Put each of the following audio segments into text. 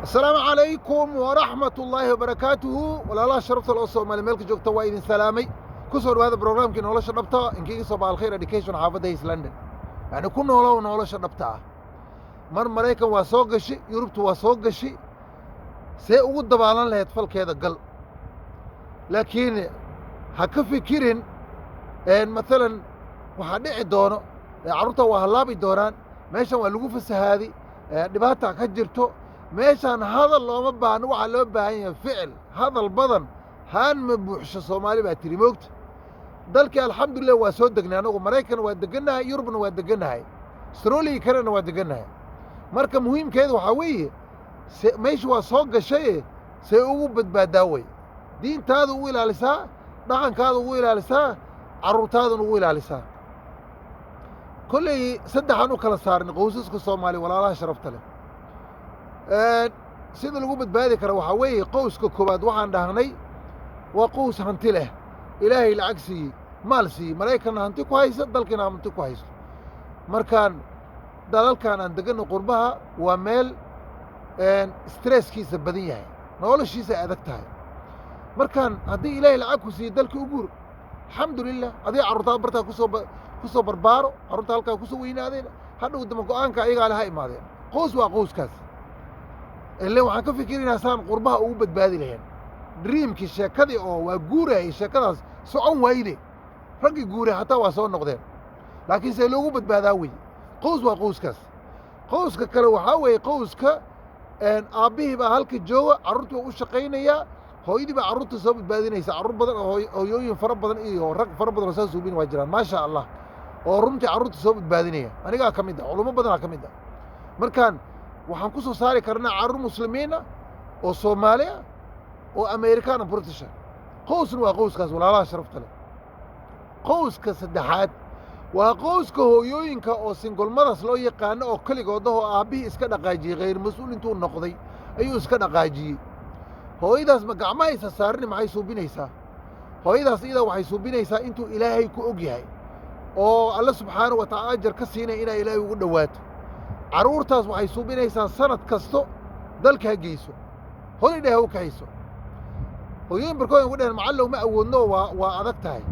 السلام عليكم ورحمة الله وبركاته ولا لا شرفت الأصول مالي ملك جوكتا وايدين سلامي كسر هذا برنامج كي نولا شربتا إن كي صباح الخير education حافظة إيس لندن يعني كنا نولا شربتا مريكا واسوق شيء يوروب واسوق شيء سيقود دبالان له يتفل كذا قل لكن هكفي كيرين إن مثلا وحدي دونه عروته وهلابي دوران ماشان والوقوف السهادي دباتها كجرتو meeshaan hadal looma baahno waxaa loo baahan yahay ficil hadal badan haan ma buuxsho soomaali baa tiri moogta dalkii alxamdulilah waa soo degnay anagu maraykan waa degannahay yurubna waa degannahay australia kanana waa degannahay marka muhiimkeeda waxaa weeye meesha waa soo gashaye see ugu badbaadaa wey diintaada ugu ilaalisaa dhaqankaada ugu ilaalisaa carruurtaadana ugu ilaalisaa kolley saddexaan u kala saarnay qoysaska soomaali walaalaha sharafta leh sida lagu badbaadi kara waxaa weeye qowska koowaad waxaan dhahnay waa qows hanti leh ilaahay lacag siiyey maal siiyey maraykanna hanti ku haysa dalkiina hanti ku hayso markaan dalalkan aan deganno qurbaha waa meel stresskiisa badan yahay noloshiisa ay adag tahay markaan haddii ilaahay lacag ku siiyey dalka u guur alxamdulilah adii carruurtaa bartaa kusoo barbaaro carruurta halkaa kusoo weynaadeen hadhow dama go'aanka ayagaa le ha imaadeen qows waa qowskaas ile waxaan ka fikiraynaa saan qurbaha ugu badbaadi lahayn dreamkii sheekadii oo waa guurayay sheekadaas socon waayde raggii guuray hataa waa soo noqdeen laakiin see loogu badbaadaa weye qows waa qowskaas qowska kale waxaa weeye qowska aabbihii baa halka jooga carruurtii waa u shaqaynayaa hooyadii baa carruurta soo badbaadinaysa carruur badan oo hooyooyin fara badan iyo rag fara badan oo saas suubin waa jiraan maasha allah oo runtii carruurta soo badbaadinaya anigaa ka mid ah culummo badanaa ka mid ah markaan waxaan ku soo saari karnaa carruur muslimiina oo soomaali ah oo amerikaana britisha qowsna waa qowskaas walaalaha sharafta leh qowska saddexaad waa qowska hooyooyinka oo singolmadaas loo yaqaano oo keligoodahoo aabbihii iska dhaqaajiyey khayr mas-uul intuu noqday ayuu iska dhaqaajiyey hooyadaas ma gacmahaysa saarini maxay suubinaysaa hooyadaas iyadaa waxay suubinaysaa intuu ilaahay ku og yahay oo alle subxaanahu wa tacaala ajar ka siinaya inaa ilaahay ugu dhowaato carruurtaas waxay suubinaysaa sanad kasto dalka ha geyso holiday ha u kaxayso hooyooyin barkoodan ugu dheheen macallow ma awoodno waa adag tahay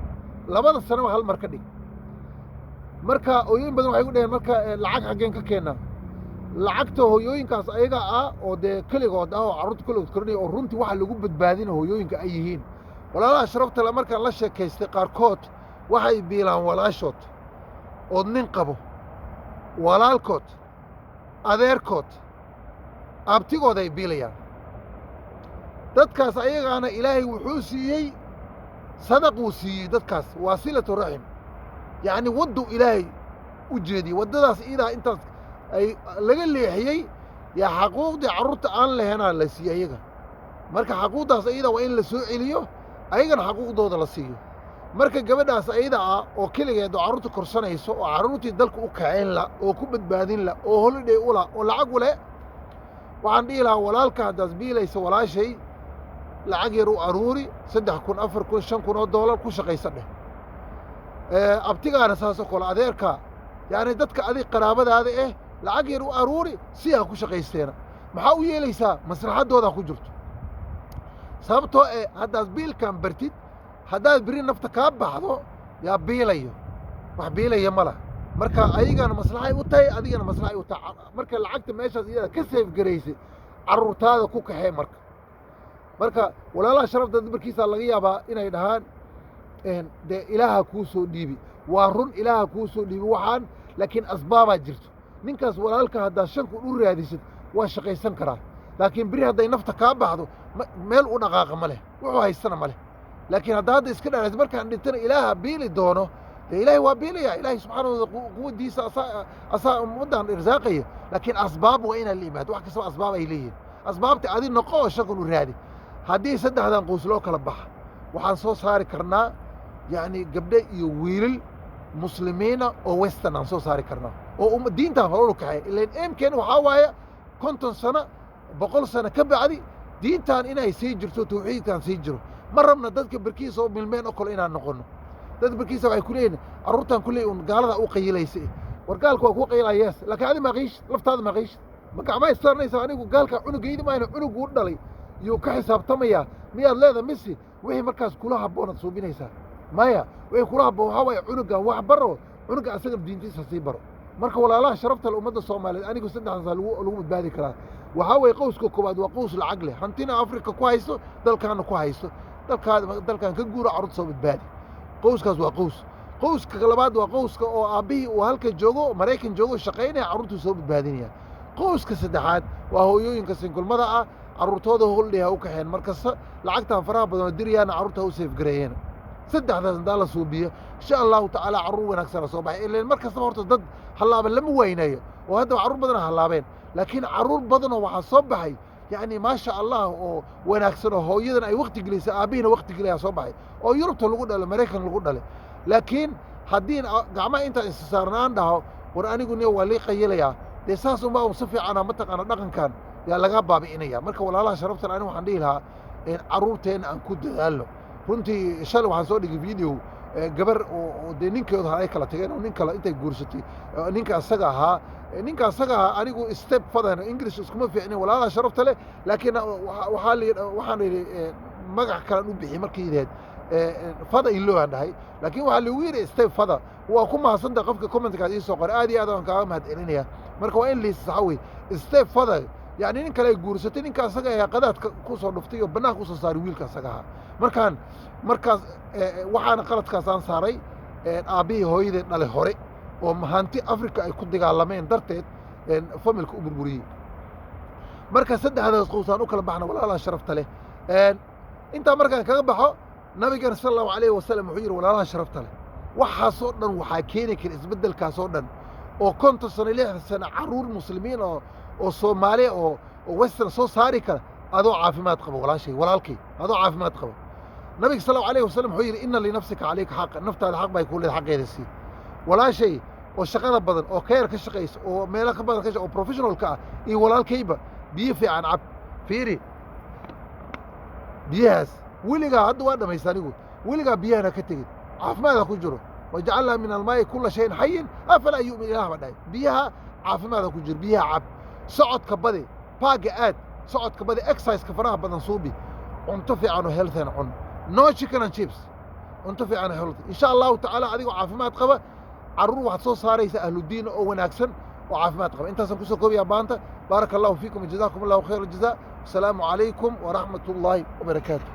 labada sanaba hal mar ka dhig marka hooyooyin badan waxay ugu dheheen marka lacag xaggeen ka keennaa lacagta hooyooyinkaas ayaga ah oo dee keligood ah oo carruurta keligood korinaya oo runtii waxa lagu badbaadina hooyooyinka ay yihiin walaalaha sharafta le markaan la sheekaystay qaarkood waxay biilaan walaashood ood nin qabo walaalkood adeerkood abtigood ay biilayaan dadkaas ayagaana ilaahay wuxuu siiyey sadaquu siiyey dadkaas waa silatu raxim yacni wadduu ilaahay u jeediyey waddadaas iidaa intaas ay laga leexiyey yaa xaquuqdii carruurta aan lahenaa la siiyey ayaga marka xaquuqdaas ayada waa in la soo celiyo ayagana xaquuqdooda la siiyo marka gabadhaas ayada ah oo keligeed oo carruurta korsanayso oo carruurtii dalka u kaceen la oo ku badbaadin la oo holiday u la oo lacag u leh waxaan dhihi lahaa walaalka haddaas biilaysa walaashay lacag yar u aruuri 3 kun 4 kun 5 kun oo doolar ku shaqaysa dheh abtigaana saasoo kale adeerka yacni dadka adig qaraabadaada lacag yar u aruuri si ha ku shaqaysteena maxaa u yeelaysaa maslaxaddooda ku jirto sababtoo haddaas biilkan bartid haddaad beri nafta kaa baxdo yaa biilayo wax biilaya ma lah marka ayagana maslaxay u tahay adigana maslaxay u tahay marka lacagta meeshaas iyada ka seef garaysay carruurtaada ku kaxee marka walaalaha sharafta markiisaa laga yaabaa inay dhahaan dee ilaaha kuu soo dhiibi waa run ilaaha kuu soo dhiibi waxaan laakiin asbaabaa jirto ninkaas walaalka haddaad 5 kun u raadisid waa shaqaysan karaa laakiin beri hadday nafta kaa baxdo meel u dhaqaaqa ma leh wuxuu haystana ma leh laakiin hadda iska dhalayso markaan dhintana ilaaha biili doono dee ilaahay waa biilaya ilaahay subxaanahu wa tacaala quwadiisa asaa ummaddan irsaaqaya laakiin asbaab waa inaan la yimaado wax kastaba asbaab ay leeyihiin asbaabta adi noqo oo 5 kun u raadi haddii saddexdan qoys loo kala baxa waxaan soo saari karnaa yacni gabdho iyo wiilal muslimiina oo western aan soo saari karnaa oo diintaan hore u kaxay ilaan eemkeena waxaa waaye 50 sano 100 sano ka bacdi diintaan inay sii jirto tawxiidkaan sii jiro ma rabna dadka barkiisa oo milmeen oo kale inaan noqono dad barkiisa waxay ku leeyihiin carruurtaan kulley un gaalada u qayilaysa war gaalku waa ku qayilayees laakiin adi maaqiish laftaada maaqiish ma gacmaha istaarnaysa anigu gaalka cunugaydi maayna cunug uu dhalay yuu ka xisaabtamaya miyaad leeda mise wixii markaas kula habboonad suubinaysaa maya wixii kula habboon waxaa waaye cunugan wax baro cunuga asaga diintiisa sii baro marka walaalaha sharafta leh ummadda Soomaaliyeed anigu saddexdaas lagu badbaadi karaa waxaa weeye qowska koowaad waa qows lacag leh hantina Afrika ku haysto dalkaana ku haysto dalkan ka guuro carruurta soo badbaadi qowskaas waa qowska labaad waa qowska oo aabihii uu halka joogo Maraykan joogo shaqaynaya carruurtu soo badbaadinaya qowska saddexaad waa hooyooyinka sinkulmada ah carruurtooda holdhiha u kaxeen markasta lacagtan faraha badan oo diriyana carruurta u safe gareeyeen saddexdaas inta la suubiyo insha Allah ta'ala carruur wanaagsan soo baxay ilaa markasta horta dad halaaba lama weynayo oo hadda carruur badan halaabeen laakiin carruur badan oo waxa soo baxay يعني ما شاء الله وناكسنه هو يدنا أي وقت جلس أبينا وقت جلس صباحي أو يوروب تلقون على أمريكا تلقون عليه لكن هدين جماعة أنت استثارنا عندها وراني قلنا ولي قيليا لساس ما وصفي أنا متق أنا دقن كان يا لقاب بابي إنيا مركب ولا الله شرفت أنا وحندي لها عروتين أن كنت قاله كنتي شالوا عن صوري فيديو جبر ودينك يظهر أي كلا تجين ونينك لا أنت جورستي نينك أسجعها ninka asaga anigu step fadan English iskuma fiicnay walaalaha sharafta leh laakiin waxaan magac kale u bixiyay markii ideed fada ilo aan dhahay laakiin waxa lagu yiri step fada waa ku mahadsan qofka comment-ka ii soo qoray aad iyo aad aan kaaga mahadcelinaya marka waa in la saxaway step fada yani nin kale guursatay ninka asaga ee qadaadka ku soo dhuftay oo banaanka ku soo saaray wiilka asaga markaas waxaan qaladkaas aan saaray aabii hooyadii dhalay hore oo mahanti Afrika ay ku dagaalameen darteed familka u burburiyay marka saddexdaas qoysaan u kala baxna walaalaha sharafta leh inta markaan kaga baxo nabiga sallallahu alayhi wasallam wuxuu yiri walaalaha sharafta leh waxa soo dhan waxa keenay kar isbedelkaas oo dhan oo konto sano 6 sano caruur muslimiin oo Soomaali oo western soo saari kara adoo caafimaad qabo walaalkay adoo caafimaad qabo nabiga sallallahu alayhi wasallam wuxuu yiri inna li nafsika alayka haqq naftaada xaq bay ku leedahay xaqeeda si walaashay oo shaqada badan oo kayr ka shaqeyso oo meelo ka badan ka shaqo professional ka iyo walaalkayba biyo fiican cab fiiri biyahaas weliga hadda waa dhamaysanigu weliga biyahana ka tagin caafimaadka ku jiro wajacalna min almaa'i kull shay'in hayyin afala yu'min ilaah badhay biyaha caafimaadka ku jiro biyaha cab socodka badi paaga aad socodka badi exercise ka faraha badan suubi cunto fiican oo health and cun no chicken and chips cunto fiican oo health insha Allah ta'ala adigu caafimaad qaba عرور واحد صوص هاريس أهل الدين أو ناكسن وعافمات قبل أنت سنكسر كوبيا بانتا بارك الله فيكم جزاكم الله خير الجزاء السلام عليكم ورحمة الله وبركاته